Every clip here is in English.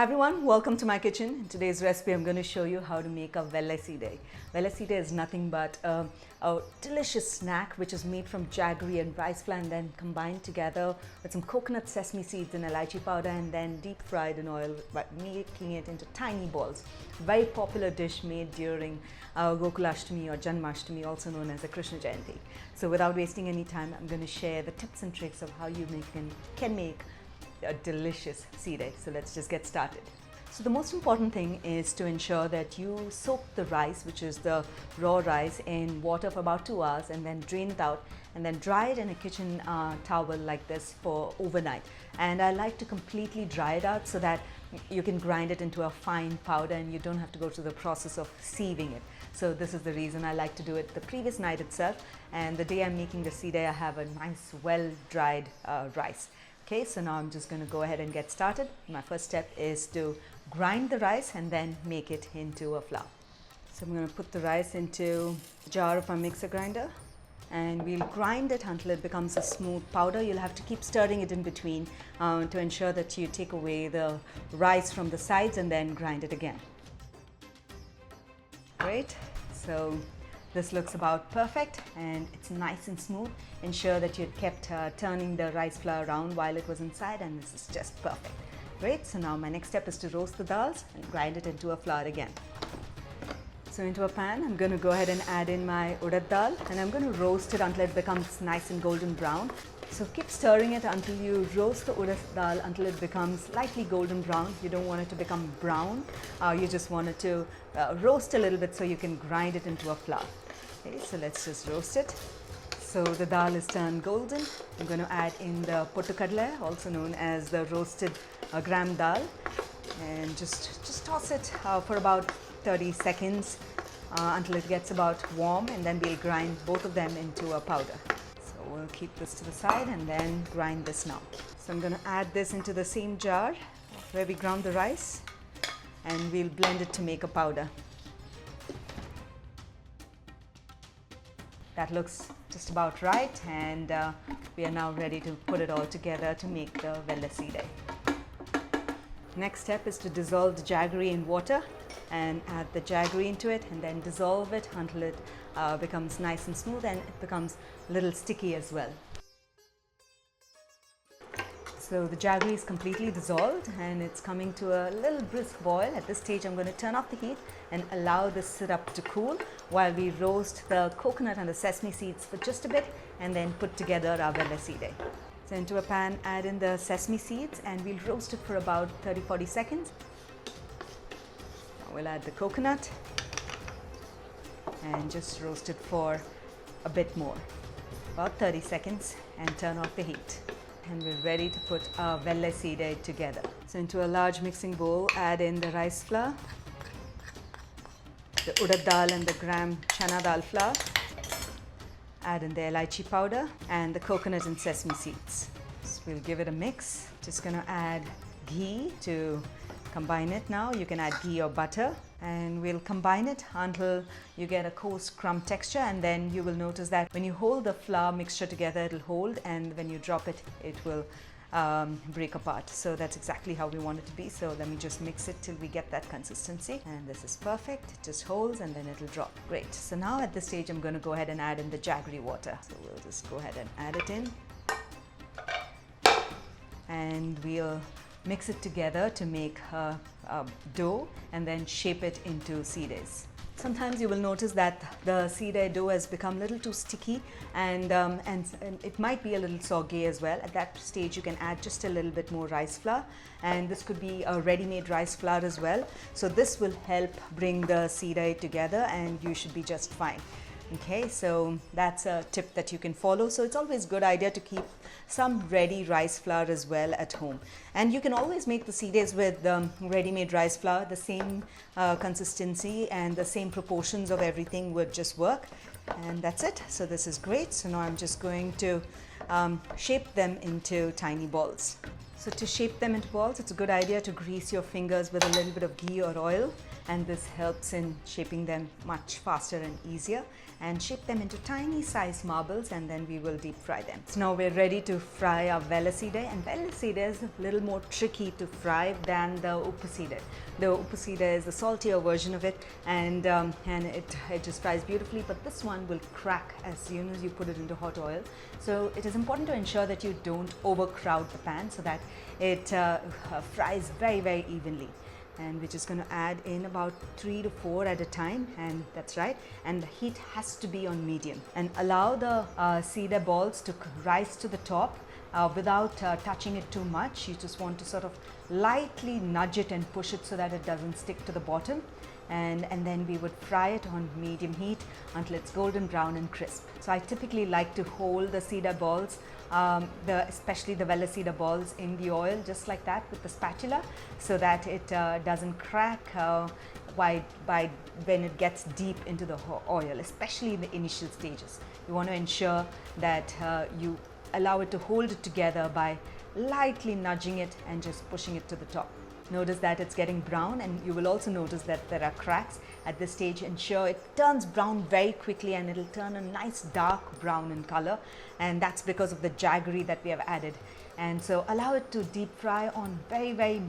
Hi everyone, welcome to my kitchen. In today's recipe I'm going to show you how to make a Vellai Seedai. Vellai Seedai is nothing but a delicious snack which is made from jaggery and rice flour and then combined together with some coconut sesame seeds and elaichi powder and then deep fried in oil by making it into tiny balls. Very popular dish made during Gokulashtami or Janmashtami, also known as the Krishna Janmashtami. So without wasting any time, I'm going to share the tips and tricks of how you can make a delicious seedai. So let's just get started. So the most important thing is to ensure that you soak the rice, which is the raw rice, in water for about 2 hours and then drain it out and then dry it in a kitchen towel like this for overnight. And I like to completely dry it out so that you can grind it into a fine powder and you don't have to go through the process of sieving it. So this is the reason I like to do it the previous night itself, and the day I'm making the seedai I have a nice well dried rice. Okay, so now I'm just going to go ahead and get started. My first step is to grind the rice and then make it into a flour. So I'm going to put the rice into a jar of my mixer grinder and we'll grind it until it becomes a smooth powder. You'll have to keep stirring it in between to ensure that you take away the rice from the sides and then grind it again. Great. So this looks about perfect and it's nice and smooth. Ensure that you kept turning the rice flour around while it was inside, and this is just perfect. Great, so now my next step is to roast the dals and grind it into a flour again. So into a pan, I'm going to go ahead and add in my urad dal and I'm going to roast it until it becomes nice and golden brown. So keep stirring it until you roast the urad dal until it becomes lightly golden brown. You don't want it to become brown, you just want it to roast a little bit so you can grind it into a flour. Okay, so let's just roast it. So the dal is turned golden. I'm going to add in the pottu kadle, also known as the roasted gram dal, and just toss it for about 30 seconds until it gets about warm, and then we'll grind both of them into a powder. So we'll keep this to the side and then grind this now. So I'm going to add this into the same jar where we ground the rice and we'll blend it to make a powder. That looks just about right, and we are now ready to put it all together to make the Vellai Seedai. Next step is to dissolve the jaggery in water and add the jaggery into it and then dissolve it until it becomes nice and smooth and it becomes a little sticky as well. So the jaggery is completely dissolved and it's coming to a little brisk boil. At this stage I'm going to turn off the heat and allow the syrup to cool while we roast the coconut and the sesame seeds for just a bit and then put together our Vellai Seedai. So into a pan, add in the sesame seeds and we'll roast it for about 30-40 seconds. Now we'll add the coconut and just roast it for a bit more, about 30 seconds, and turn off the heat. And we're ready to put our Vellai Seedai together. So into a large mixing bowl, add in the rice flour, the urad dal and the gram chana dal flour, add in the elaichi powder and the coconut and sesame seeds. So we'll give it a mix. Just going to add ghee to combine it now. You can add ghee or butter, and we'll combine it until you get a coarse crumb texture, and then you will notice that when you hold the flour mixture together it'll hold, and when you drop it it will break apart. So that's exactly how we want it to be. So let me just mix it till we get that consistency, and this is perfect. It just holds and then it'll drop. Great. So now at this stage I'm going to go ahead and add in the jaggery water. So we'll just go ahead and add it in and we'll mix it together to make a dough and then shape it into seedais. Sometimes you will notice that the seedai dough has become a little too sticky and it might be a little soggy as well. At that stage you can add just a little bit more rice flour, and this could be a ready-made rice flour as well. So this will help bring the seedai together and you should be just fine. Okay, so that's a tip that you can follow. So it's always a good idea to keep some ready rice flour as well at home. And you can always make the seedais with ready-made rice flour. The same consistency and the same proportions of everything would just work. And that's it. So this is great. So now I'm just going to shape them into tiny balls. So to shape them into balls, it's a good idea to grease your fingers with a little bit of ghee or oil, and this helps in shaping them much faster and easier, and shape them into tiny sized marbles, and then we will deep fry them. So now we're ready to fry our Vellai Seedai, and Vellai Seedai is a little more tricky to fry than the Uppu Seedai. The Uppu Seedai is the saltier version of it, and it just fries beautifully, but this one will crack as soon as you put it into hot oil. So it is important to ensure that you don't overcrowd the pan so that it fries very evenly. And we're just going to add in about 3 to 4 at a time, and that's right, and the heat has to be on medium, and allow the Seedai balls to rise to the top without touching it too much. You just want to sort of lightly nudge it and push it so that it doesn't stick to the bottom, and then we would fry it on medium heat until it's golden brown and crisp. So I typically like to hold the Seedai balls, especially the Vellai Seedai balls, in the oil just like that with the spatula, so that it doesn't crack when it gets deep into the oil, especially in the initial stages. You want to ensure that you allow it to hold it together by lightly nudging it and just pushing it to the top. Notice that it's getting brown, and you will also notice that there are cracks at this stage. Ensure it turns brown very quickly, and it'll turn a nice dark brown in color, and that's because of the jaggery that we have added. And so allow it to deep fry on very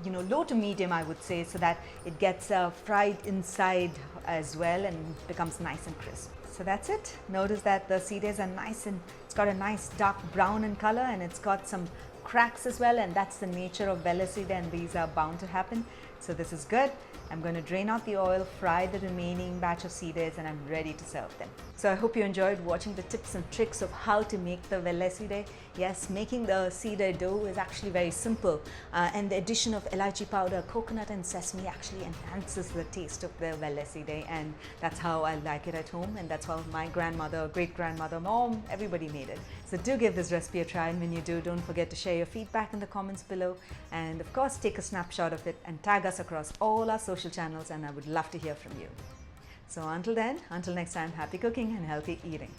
low to medium, I would say, so that it gets fried inside as well and becomes nice and crisp. So that's it. Notice that the Seedais are nice, and it's got a nice dark brown in color, and it's got some cracks as well, and that's the nature of Vellai Seedai, and these are bound to happen. So this is good. I'm going to drain out the oil, fry the remaining batch of Seedais, and I'm ready to serve them. So I hope you enjoyed watching the tips and tricks of how to make the Vellai Seedai. Yes, making the Seedai dough is actually very simple, and the addition of elaichi powder, coconut and sesame actually enhances the taste of the Vellai Seedai, and that's how I like it at home, and that's how my grandmother, great-grandmother, mom, everybody made it. So do give this recipe a try, and when you do, don't forget to share your feedback in the comments below, and of course take a snapshot of it and tag us across all our social channels, and I would love to hear from you. So until then, until next time, happy cooking and healthy eating.